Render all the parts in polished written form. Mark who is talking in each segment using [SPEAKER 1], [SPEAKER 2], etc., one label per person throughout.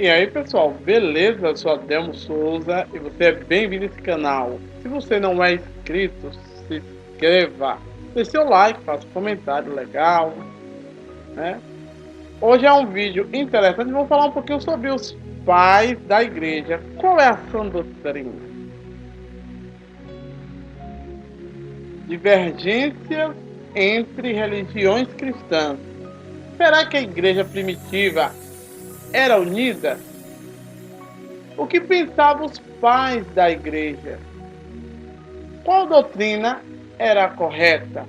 [SPEAKER 1] E aí pessoal, beleza? Eu sou Adelmo Souza e você é bem-vindo a esse canal. Se você não é inscrito, se inscreva, deixe seu like, faça um comentário legal, né? Hoje é um vídeo interessante, vamos falar um pouquinho sobre os pais da igreja. Qual é a sã doutrina? Divergências entre religiões cristãs. Será que a igreja primitiva era unida? O que pensavam os pais da igreja? Qual doutrina era a correta?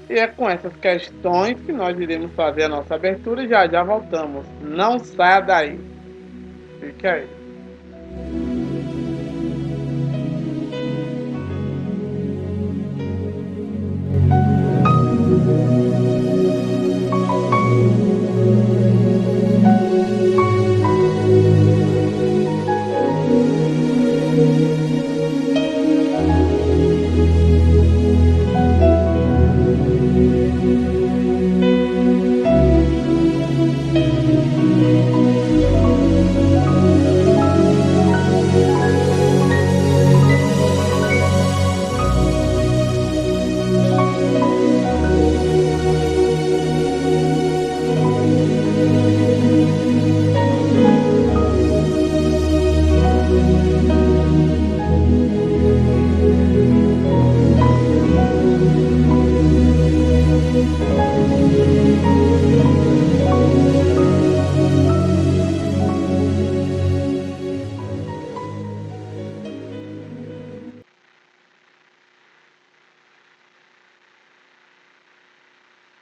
[SPEAKER 1] E é com essas questões que nós iremos fazer a nossa abertura e já já voltamos. Não saia daí. Fique aí.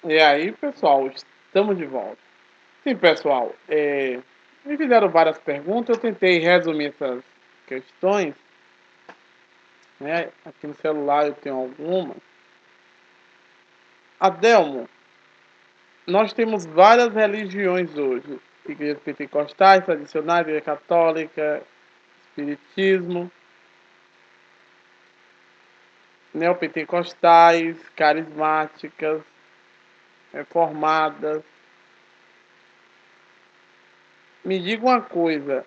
[SPEAKER 1] E aí, pessoal, estamos de volta. Sim, pessoal, me fizeram várias perguntas, eu tentei resumir essas questões, né? Aqui no celular eu tenho algumas. Adelmo, nós temos várias religiões hoje. Igrejas pentecostais, tradicionais, igreja católica, espiritismo, neopentecostais, carismáticas, reformadas. Me diga uma coisa,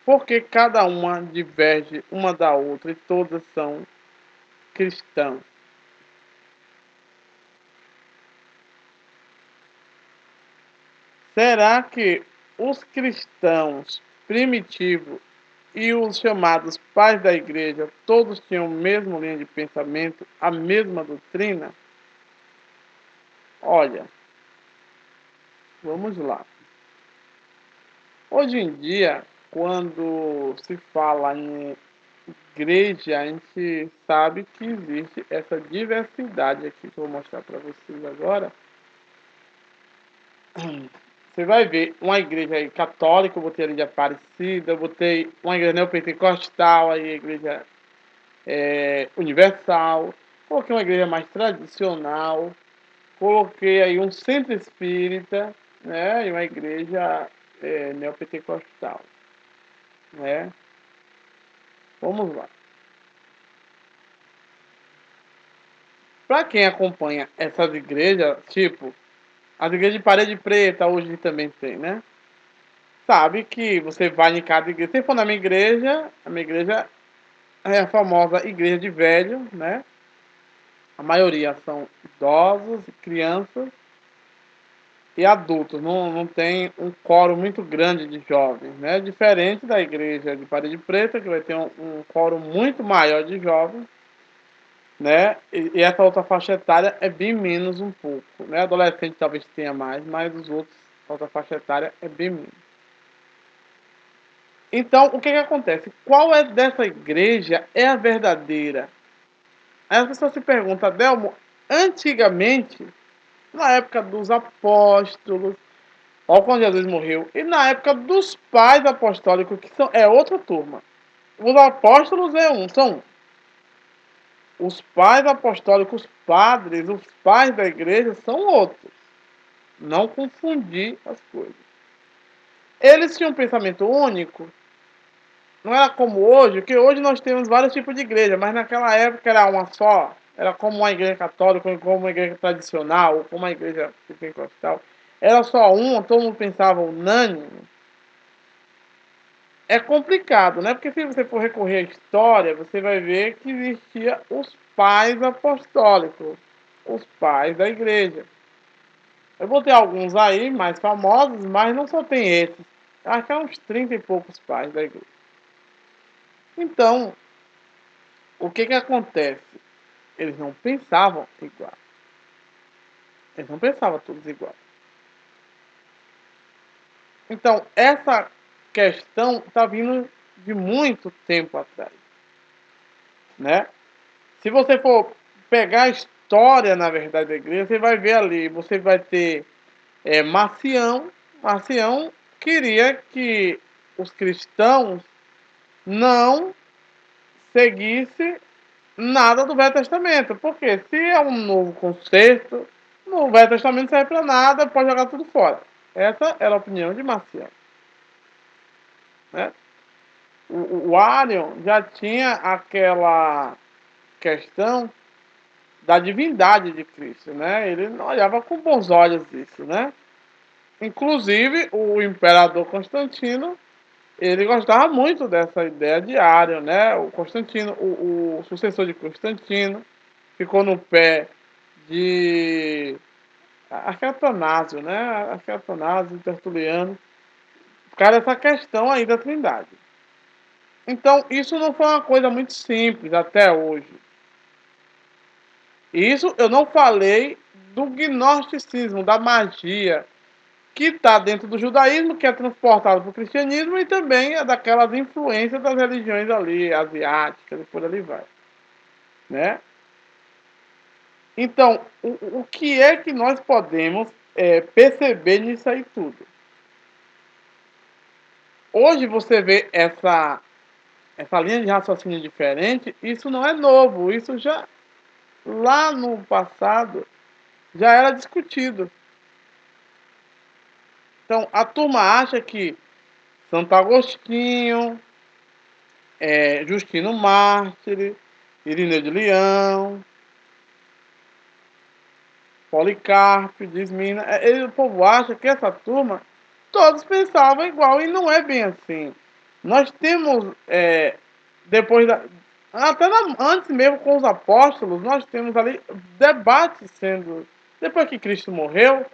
[SPEAKER 1] por que cada uma diverge uma da outra e todas são cristãs? Será que os cristãos primitivos e os chamados pais da igreja todos tinham a mesma linha de pensamento, a mesma doutrina? Olha, vamos lá. Hoje em dia, quando se fala em igreja, a gente sabe que existe essa diversidade aqui que eu vou mostrar para vocês agora. Você vai ver uma igreja aí católica, eu botei ali de Aparecida, eu botei uma igreja neopentecostal, aí a igreja universal, coloquei uma igreja mais tradicional, coloquei aí um centro espírita, né, e uma igreja neopentecostal, né. Vamos lá. Para quem acompanha essas igrejas, tipo, as igrejas de parede preta hoje também tem, né? Sabe que você vai em cada igreja. Se for na minha igreja, a minha igreja é a famosa igreja de velho, né? A maioria são idosos, crianças e adultos. Não tem um coro muito grande de jovens, né? Diferente da igreja de parede preta, que vai ter um coro muito maior de jovens, né? E essa outra faixa etária é bem menos um pouco, né? Adolescente talvez tenha mais, mas os outros, a outra faixa etária é bem menos. Então, o que que acontece? Qual é dessa igreja é a verdadeira? Aí as pessoas se perguntam, Adelmo, antigamente, na época dos apóstolos, ó quando Jesus morreu, e na época dos pais apostólicos, que é outra turma. Os apóstolos são um. Os pais apostólicos, os padres, os pais da igreja são outros. Não confundir as coisas. Eles tinham um pensamento único, não era como hoje, porque hoje nós temos vários tipos de igreja, mas naquela época era uma só. Era como uma igreja católica, como uma igreja tradicional, como uma igreja pentecostal. era só um, todo mundo pensava unânime, é complicado, né, porque se você for recorrer à história, você vai ver que existia os pais apostólicos, os pais da igreja. Eu botei alguns aí, mais famosos, mas não só tem esses. Acho que é uns 30 e poucos pais da igreja. Então, o que que acontece? Eles não pensavam igual. Eles não pensavam todos igual. Então, essa questão está vindo de muito tempo atrás, né? Se você for pegar a história, na verdade, da igreja, você vai ver ali, você vai ter Marcião. Marcião queria que os cristãos não seguissem nada do Velho Testamento, porque se é um novo concerto, no Velho Testamento não serve para nada, pode jogar tudo fora. Essa era a opinião de Marcião, né? O Arion já tinha aquela questão da divindade de Cristo, né? Ele não olhava com bons olhos isso, né? Inclusive, o imperador Constantino, ele gostava muito dessa ideia de Arion, né? O Constantino, o sucessor de Constantino, ficou no pé de acho que é Atanásio, né? Acho que é Atanásio, Tertuliano, por causa dessa questão aí da Trindade. Então, isso não foi uma coisa muito simples até hoje. Isso eu não falei do gnosticismo, da magia, que está dentro do judaísmo, que é transportado para o cristianismo, e também é daquelas influências das religiões ali, asiáticas e por ali vai, né? Então, o que é que nós podemos perceber nisso aí tudo? Hoje você vê essa linha de raciocínio diferente, isso não é novo, isso já lá no passado já era discutido. Então, a turma acha que Santo Agostinho, Justino Mártir, Irineu de Leão, Policarpo, Desmina, o povo acha que essa turma, todos pensavam igual, e não é bem assim. Nós temos, depois da, antes mesmo com os apóstolos, nós temos ali debates sendo, depois que Cristo morreu,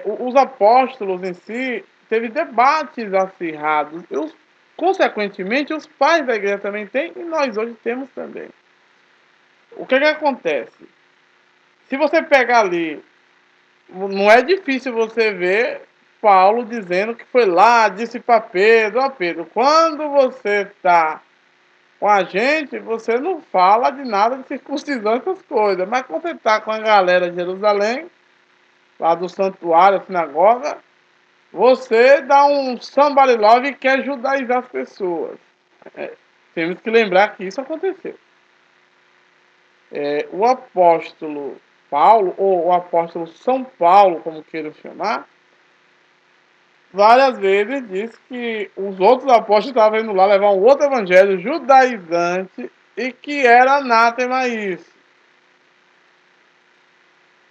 [SPEAKER 1] os apóstolos em si, teve debates acirrados, e consequentemente, os pais da igreja também têm, e nós hoje temos também. O que que acontece? Se você pegar ali, não é difícil você ver Paulo dizendo que foi lá, disse para Pedro, ó Pedro, quando você está com a gente, você não fala de nada de circuncisão, essas coisas, mas quando você está com a galera de Jerusalém, lá do santuário, a sinagoga, você dá um somebody love e quer judaizar as pessoas. É, temos que lembrar que isso aconteceu. O apóstolo Paulo, ou o apóstolo São Paulo, como queiram chamar, várias vezes disse que os outros apóstolos estavam indo lá levar um outro evangelho judaizante e que era anátema isso.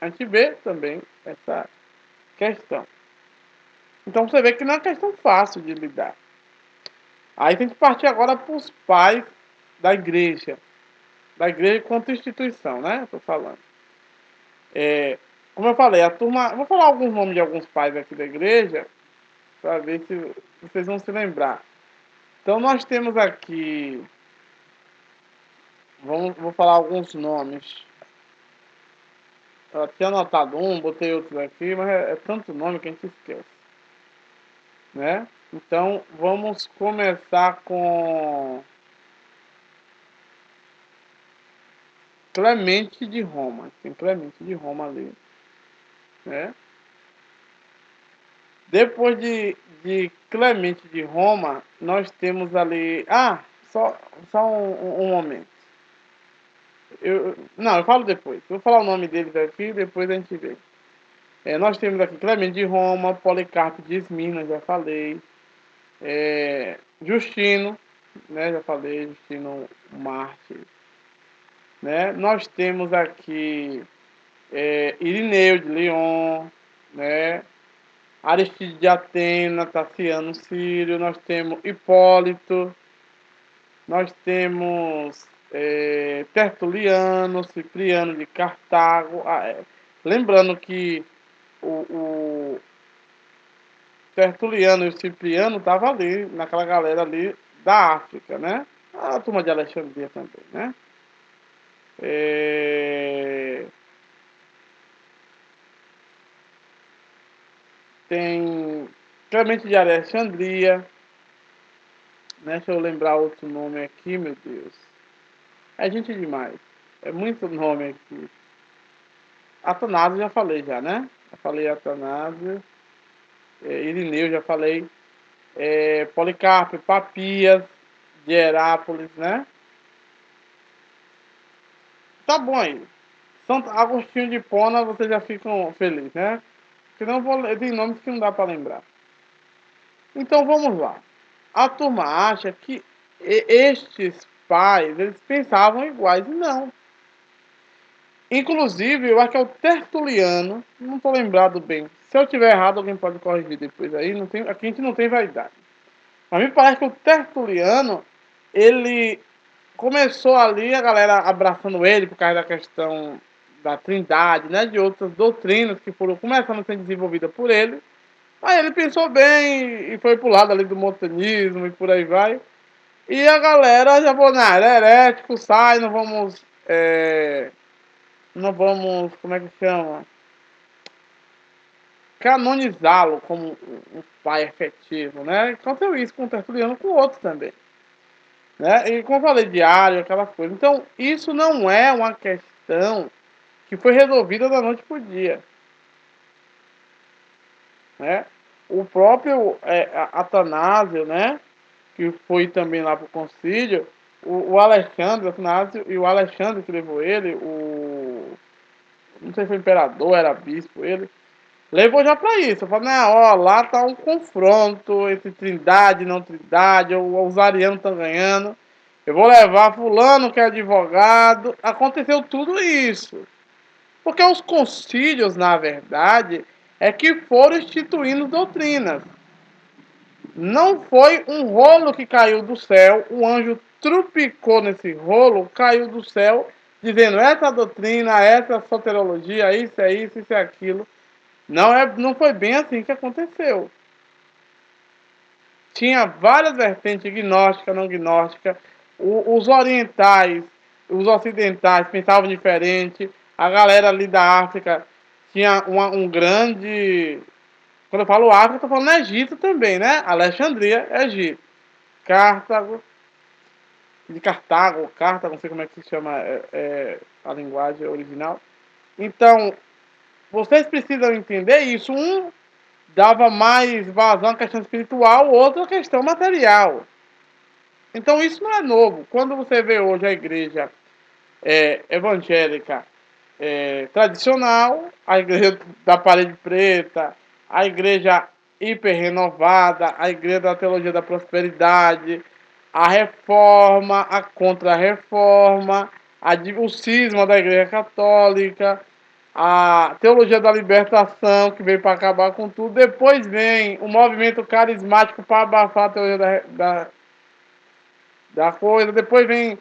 [SPEAKER 1] A gente vê também essa questão. Então você vê que não é uma questão fácil de lidar. Aí tem que partir agora para os pais da igreja quanto instituição, né? Estou falando. Como eu falei, a turma. Vou falar alguns nomes de alguns pais aqui da igreja, para ver se vocês vão se lembrar. Então nós temos aqui. Vou falar alguns nomes. Eu tinha anotado um, botei outros aqui, mas é tanto nome que a gente esquece, né? Então vamos começar com Clemente de Roma. Tem Clemente de Roma ali, né? Depois de Clemente de Roma, nós temos ali. Só um momento. Não, eu falo depois. Vou falar o nome deles aqui, depois a gente vê. Nós temos aqui Clemente de Roma, Policarpo de Esmirna, já falei. Justino, né? Já falei, Justino Mártir. Né? Nós temos aqui Irineu de Lyon, né? Aristide de Atena, Taciano Sírio, nós temos Hipólito, nós temos Tertuliano, Cipriano de Cartago. Lembrando que o Tertuliano e o Cipriano estavam ali, naquela galera ali da África, né? A turma de Alexandria também, né? Tem Clemente de Alexandria, né? Deixa eu lembrar outro nome aqui, meu Deus. É gente demais. É muito nome aqui. Atanásio já falei já, né? Já falei Atanásio. Irineu já falei. Policarpo, Papias, de Herápolis, né? Tá bom aí. Santo Agostinho de Hipona, vocês já ficam felizes, né? Porque não vou, tem nomes que não dá para lembrar. Então vamos lá. A turma acha que estes pais, eles pensavam iguais, e não. Inclusive, eu acho que é o Tertuliano, não estou lembrado bem. Se eu tiver errado, alguém pode corrigir depois aí. Não tem, aqui a gente não tem vaidade. Mas me parece que o Tertuliano, ele começou ali, a galera abraçando ele por causa da questão da trindade, né? De outras doutrinas que foram começando a ser desenvolvidas por ele. Aí ele pensou bem e foi pro lado ali do montanismo e por aí vai. E a galera já falou, não, ele é herético, sai, não vamos... não vamos, como é que chama? Canonizá-lo como um pai efetivo, né? Aconteceu isso com o Tertuliano, com outros também. Né? E como eu falei, diário, aquela coisa. Então, isso não é uma questão que foi resolvida da noite para o dia. Né? O próprio Atanásio, né? Que foi também lá para o concílio, o Alexandre, Atanásio, e o Alexandre que levou ele, não sei se foi imperador, era bispo, ele, levou já para isso. Eu falei, né, ó, lá tá um confronto entre trindade e não trindade, os arianos estão ganhando. Eu vou levar fulano que é advogado. Aconteceu tudo isso. Porque os concílios, na verdade, é que foram instituindo doutrinas. Não foi um rolo que caiu do céu, o anjo trupicou nesse rolo, caiu do céu, dizendo essa doutrina, essa soterologia, isso é isso, isso é aquilo. Não foi bem assim que aconteceu. Tinha várias vertentes, gnóstica, não gnóstica. Os orientais, os ocidentais pensavam diferente. A galera ali da África tinha um grande... Quando eu falo África, eu estou falando Egito também, né? Alexandria, Egito. Cartago, Cartago, não sei como é que se chama a linguagem original. Então, vocês precisam entender isso. Um dava mais vazão à questão espiritual, outro à questão material. Então isso não é novo. Quando você vê hoje a igreja evangélica tradicional, a igreja da parede preta, a igreja hiper renovada, a igreja da teologia da prosperidade, a reforma, a contra-reforma, o cisma da igreja católica, a teologia da libertação, que veio para acabar com tudo. Depois vem o movimento carismático para abafar a teologia da coisa. Depois vem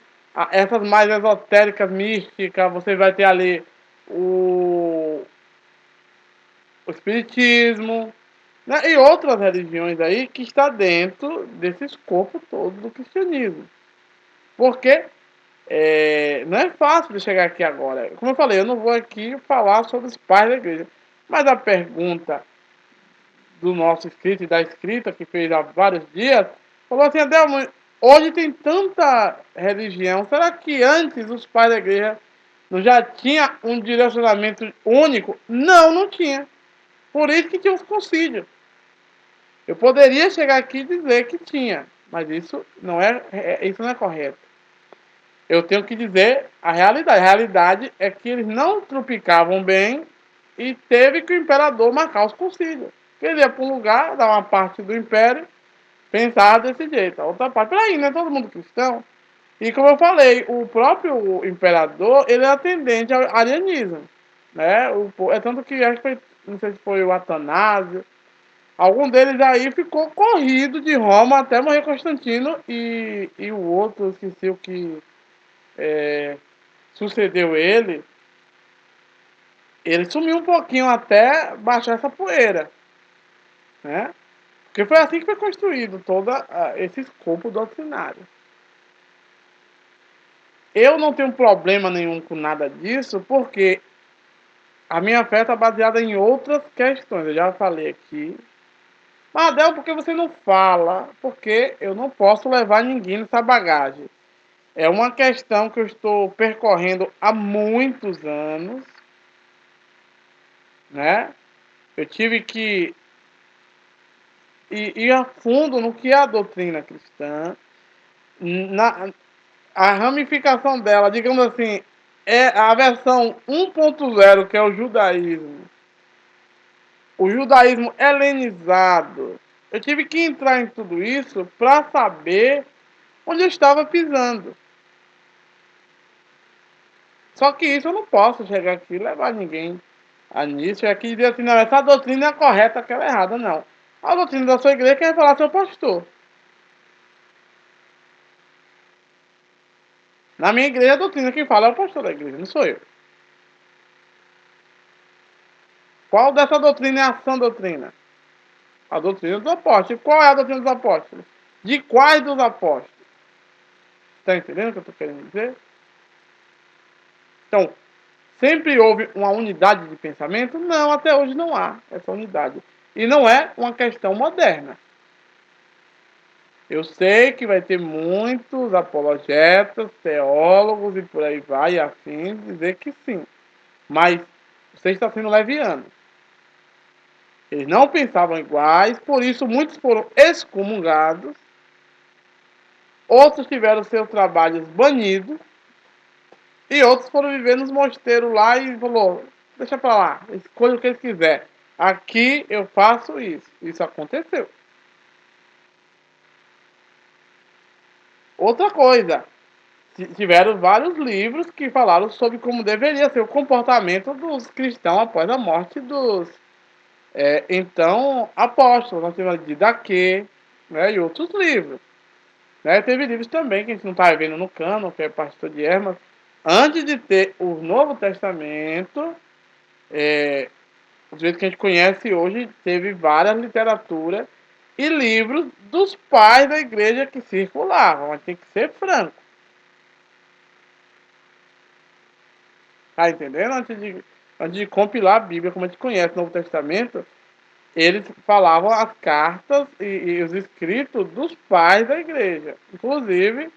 [SPEAKER 1] essas mais esotéricas, místicas. Você vai ter ali o, o espiritismo, né? E outras religiões aí que está dentro desse escopo todo do cristianismo. Porque não é fácil de chegar aqui agora. Como eu falei, eu não vou aqui falar sobre os pais da igreja. Mas a pergunta do nosso inscrito e da escrita, que fez há vários dias, falou assim, Adelmo, hoje tem tanta religião, será que antes os pais da igreja não já tinha um direcionamento único? Não, não tinha. Por isso que tinha os concílios. Eu poderia chegar aqui e dizer que tinha, mas isso não é correto. Eu tenho que dizer a realidade. A realidade é que eles não trupicavam bem e teve que o imperador marcar os concílios. Ele ia para um lugar, dar uma parte do império, pensar desse jeito. A outra parte, peraí, não é todo mundo cristão? E como eu falei, o próprio imperador, ele é atendente ao arianismo. Né? É tanto que acho que foi não sei se foi o Atanásio, algum deles aí ficou corrido de Roma até morrer Constantino e o outro, esqueci o que sucedeu ele sumiu um pouquinho até baixar essa poeira, né? Porque foi assim que foi construído todo esse escopo doutrinário. Eu não tenho problema nenhum com nada disso, porque a minha fé está baseada em outras questões. Eu já falei aqui. Mas, Adel, por que você não fala? Porque eu não posso levar ninguém nessa bagagem. É uma questão que eu estou percorrendo há muitos anos, né? Eu tive que ir a fundo no que é a doutrina cristã, na, a ramificação dela, digamos assim, é a versão 1.0, que é o judaísmo. O judaísmo helenizado. Eu tive que entrar em tudo isso para saber onde eu estava pisando. Só que isso eu não posso chegar aqui e levar ninguém a nisso. E aqui dizer assim, não, essa doutrina é correta, aquela é errada, não. A doutrina da sua igreja quer falar seu pastor. Na minha igreja, a doutrina quem fala é o pastor da igreja, não sou eu. Qual dessa doutrina é a sã doutrina? A doutrina dos apóstolos. E qual é a doutrina dos apóstolos? De quais dos apóstolos? Está entendendo o que eu estou querendo dizer? Então, sempre houve uma unidade de pensamento? Não, até hoje não há essa unidade. E não é uma questão moderna. Eu sei que vai ter muitos apologetas, teólogos e por aí vai, e afins, dizer que sim. Mas você está sendo leviano. Eles não pensavam iguais, por isso muitos foram excomungados, outros tiveram seus trabalhos banidos, e outros foram viver nos mosteiros lá e falou, deixa pra lá, escolha o que eles quiserem. Aqui eu faço isso. Isso aconteceu. Outra coisa, tiveram vários livros que falaram sobre como deveria ser o comportamento dos cristãos após a morte dos então apóstolos. Nós tivemos Didaquê, né, e outros livros. Né? Teve livros também que a gente não está vendo no cano, que é Pastor de Hermas. Antes de ter o Novo Testamento, do jeito que a gente conhece hoje, teve várias literaturas e livros dos pais da igreja que circulavam. Mas tem que ser franco. Tá entendendo? Antes de compilar a Bíblia, como a gente conhece o Novo Testamento, eles falavam as cartas e os escritos dos pais da igreja. Inclusive,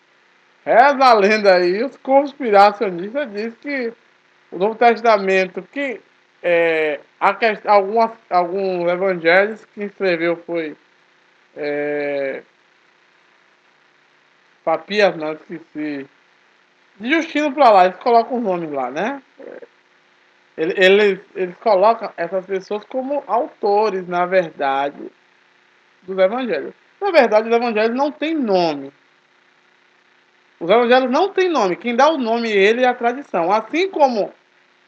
[SPEAKER 1] reza a lenda aí, os conspiracionistas dizem que o Novo Testamento, que alguns evangelhos que escreveu foi Papias, não, esqueci. De Justino pra lá, eles colocam os nomes lá, né? Eles colocam essas pessoas como autores, na verdade, dos evangelhos. Na verdade, os evangelhos não têm nome. Os evangelhos não têm nome. Quem dá o nome a ele é a tradição. Assim como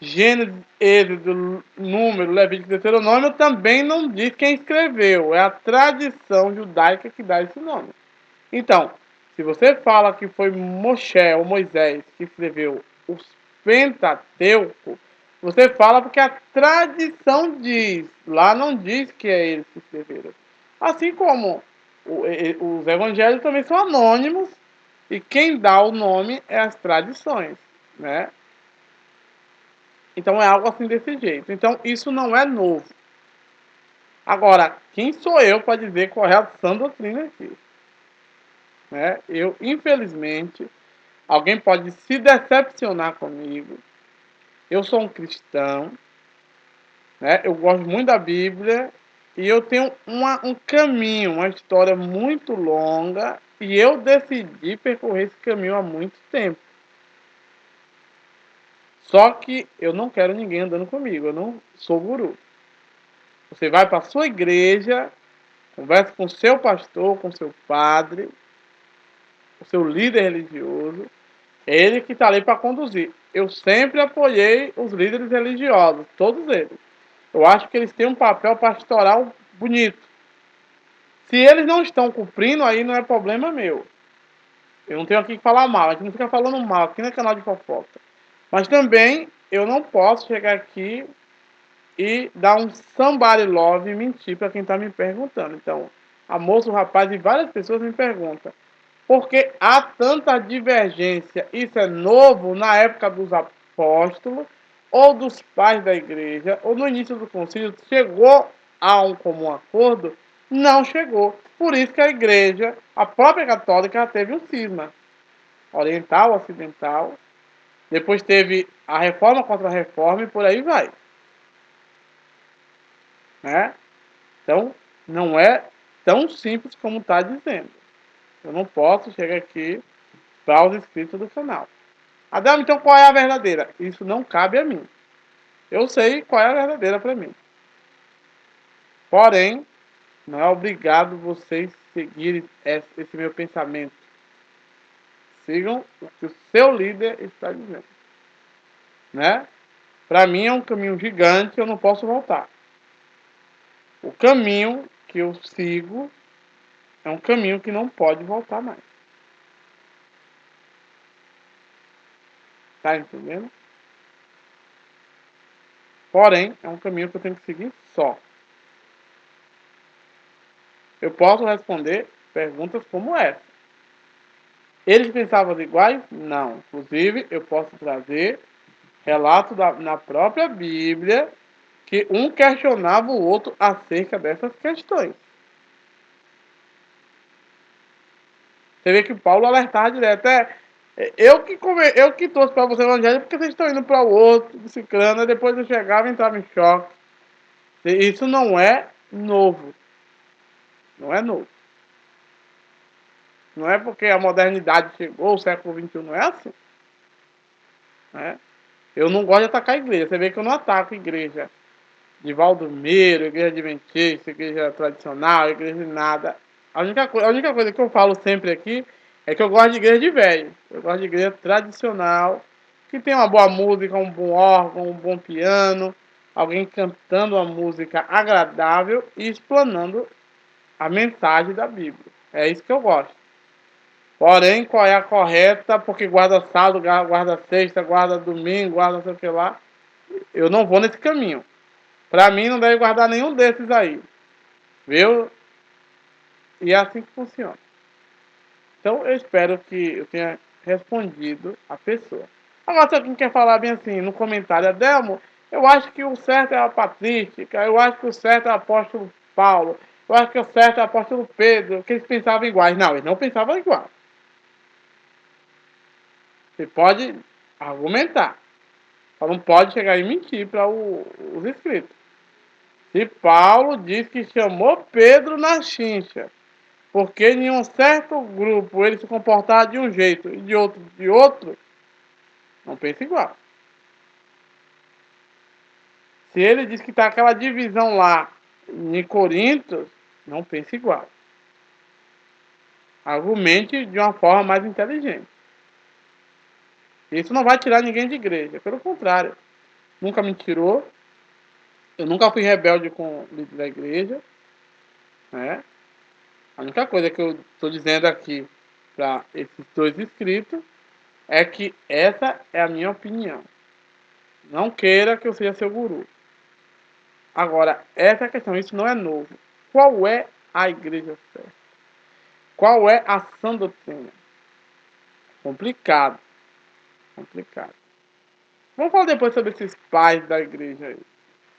[SPEAKER 1] Gênesis, Êxodo, Número, Levítico e Deuteronômio também não diz quem escreveu. É a tradição judaica que dá esse nome. Então, se você fala que foi Moshe ou Moisés que escreveu os Pentateuco, você fala porque a tradição diz. Lá não diz que é eles que escreveram. Assim como os evangelhos também são anônimos e quem dá o nome é as tradições, né? Então é algo assim desse jeito. Então isso não é novo. Agora, quem sou eu para dizer qual é a sã doutrina aqui? Né? Eu, infelizmente, alguém pode se decepcionar comigo. Eu sou um cristão, né? Eu gosto muito da Bíblia e eu tenho um caminho, uma história muito longa e eu decidi percorrer esse caminho há muito tempo. Só que eu não quero ninguém andando comigo, eu não sou guru. Você vai para a sua igreja, conversa com o seu pastor, com o seu padre, o seu líder religioso, é ele que está ali para conduzir. Eu sempre apoiei os líderes religiosos, todos eles. Eu acho que eles têm um papel pastoral bonito. Se eles não estão cumprindo, aí não é problema meu. Eu não tenho aqui que falar mal, a gente não fica falando mal, aqui não é canal de fofoca. Mas também eu não posso chegar aqui e dar um somebody love e mentir para quem está me perguntando. Então, a moça, o rapaz e várias pessoas me perguntam por que há tanta divergência? Isso é novo na época dos apóstolos ou dos pais da igreja ou no início do concílio? Chegou a um comum acordo? Não chegou. Por isso que a igreja, a própria católica, teve um cisma oriental, ocidental. Depois teve a reforma contra a reforma e por aí vai. Né? Então, não é tão simples como está dizendo. Eu não posso chegar aqui para os inscritos do canal. Adão, então qual é a verdadeira? Isso não cabe a mim. Eu sei qual é a verdadeira para mim. Porém, não é obrigado vocês seguirem esse meu pensamento. Sigam o que o seu líder está dizendo. Né? Para mim é um caminho gigante, eu não posso voltar. O caminho que eu sigo é um caminho que não pode voltar mais. Tá entendendo? Porém, é um caminho que eu tenho que seguir só. Eu posso responder perguntas como essa. Eles pensavam iguais? Não. Inclusive, eu posso trazer relatos na própria Bíblia que um questionava o outro acerca dessas questões. Você vê que Paulo alertava direto. Eu que trouxe para você o evangelho porque vocês estão indo para o outro, ciclano, e depois eu chegava e entrava em choque. Isso não é novo. Não é novo. Não é porque a modernidade chegou, o século XXI não é assim. Né? Eu não gosto de atacar a igreja. Você vê que eu não ataco a igreja de Valdomiro, igreja adventista, igreja tradicional, igreja de nada. A única coisa que eu falo sempre aqui é que eu gosto de igreja de velho. Eu gosto de igreja tradicional, que tem uma boa música, um bom órgão, um bom piano, alguém cantando uma música agradável e explanando a mensagem da Bíblia. É isso que eu gosto. Porém, qual é a correta? Porque guarda sábado, guarda sexta, guarda domingo, guarda não sei o que lá. Eu não vou nesse caminho. Para mim, não deve guardar nenhum desses aí. Viu? E é assim que funciona. Então, eu espero que eu tenha respondido a pessoa. Agora, se alguém quer falar bem assim, no comentário, Adelmo, eu acho que o certo é a patrística, eu acho que o certo é o apóstolo Paulo, eu acho que o certo é o apóstolo Pedro, que eles pensavam iguais. Não, eles não pensavam igual. Você pode argumentar. Só não pode chegar e mentir para os inscritos. Se Paulo diz que chamou Pedro na chincha, porque em um certo grupo ele se comportava de um jeito e de outro, não pensa igual. Se ele diz que está aquela divisão lá em Corinto, não pensa igual. Argumente de uma forma mais inteligente. Isso não vai tirar ninguém de igreja, pelo contrário. Nunca me tirou. Eu nunca fui rebelde com o líder da igreja. Né? A única coisa que eu estou dizendo aqui para esses dois inscritos é que essa é a minha opinião. Não queira que eu seja seu guru. Agora, essa é a questão, isso não é novo. Qual é a igreja certa? Qual é a sã doutrina? Complicado. Complicado. Vamos falar depois sobre esses pais da igreja aí.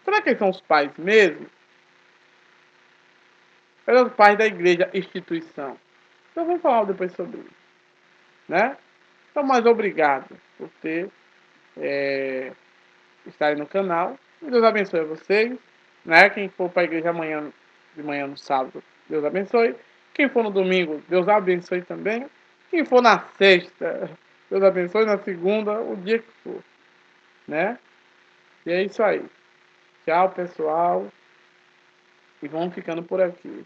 [SPEAKER 1] Será que eles são os pais mesmo? Ou são os pais da igreja instituição? Então vamos falar depois sobre isso. Né? Então, mais obrigado por ter estarem no canal. Deus abençoe vocês. Né? Quem for para a igreja amanhã, de manhã no sábado, Deus abençoe. Quem for no domingo, Deus abençoe também. Quem for na sexta, Deus abençoe. Na segunda, o dia que for. Né? E é isso aí. Tchau, pessoal. E vamos ficando por aqui.